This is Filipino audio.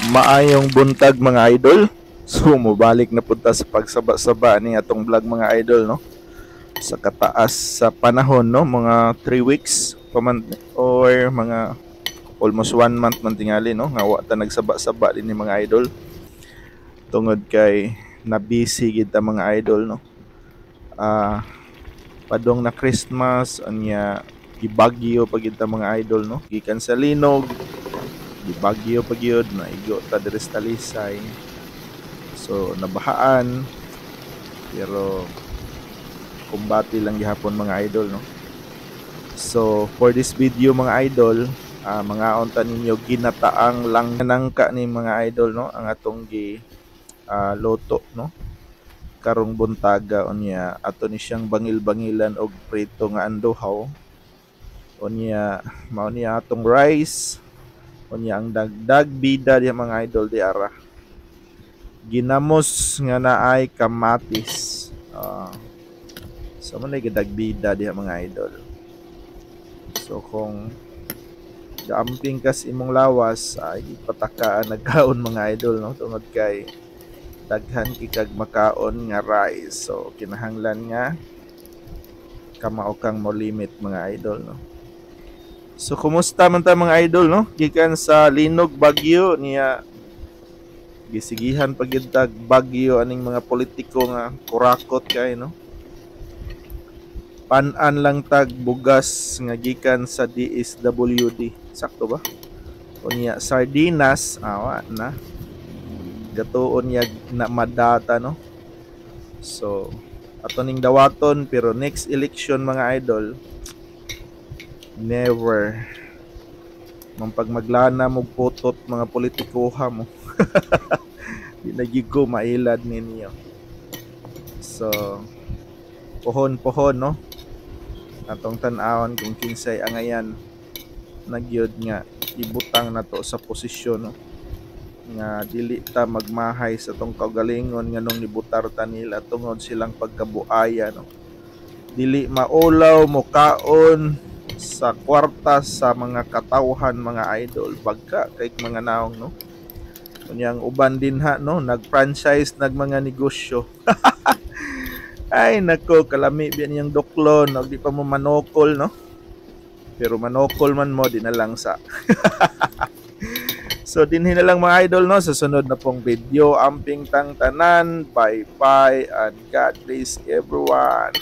Maayong buntag mga idol. So mobalik na punta sa pagsaba-saba ni atong vlog mga idol no. Sa kataas sa panahon no, mga 3 weeks paman or mga almost 1 month man tingali no nga wa ta nagsaba-saba din ni mga idol. Tungod kay na busy gid ta mga idol no. Padong na Christmas anya gibagyo pa gid ta mga idol no. Gikan sa linog gibagyo pa gyud na igo ta diri sa Talisay. So nabahaan pero kumbati lang gihapon mga idol no. So for this video mga idol, mga unta ninyo ginataang lang nangka ni mga idol no ang atong gi loto no karong buntaga unya ato ni siyang bangil-bangilan og prito nga andohaw. Unya mao niya atong rice. Unya ang dagdag bida diha mga idol di ara ginamos nga naay kamatis. So man gidag bida diha mga idol. So kung gaamping kas imong lawas ay patakaan nagkaon mga idol no tungod kay daghan kikag makaon nga rice. So kinahanglan nga kamao kang mo limit mga idol no. So kumusta man ta mga idol no? Gikan sa linog bagyo niya gisigihan pagintag bagyo aning mga politiko nga kurakot kay no. Pan-an lang tag bugas nga gikan sa DSWD. Sakto ba? Unya sardinas awa na. Gatuon niya na madata no. So ato ning dawaton pero next election mga idol never pag maglana mo putot mga politikoha mo. Di na gigo mailad ninyo. So pohon no atong tan-awon kung kinsay angayan nagyod nga ibutang nato sa posisyon no nga dili ta magmahay sa tong kaugalingon nga nung nibutar ta nila tungod silang pagkabuaya no. Dili maulaw mo kaon sa kwarta sa mga katawhan mga idol pagka kay mga naong no. Kunyang uban din ha no nag-franchise nag mga negosyo. Ay nako kalami biyan yang doklon og di pa mo manokol no. Pero manokol man mo di na lang sa. So dinhi na lang mga idol no sa sunod na pong video. Amping tang tanan, bye bye and God bless everyone.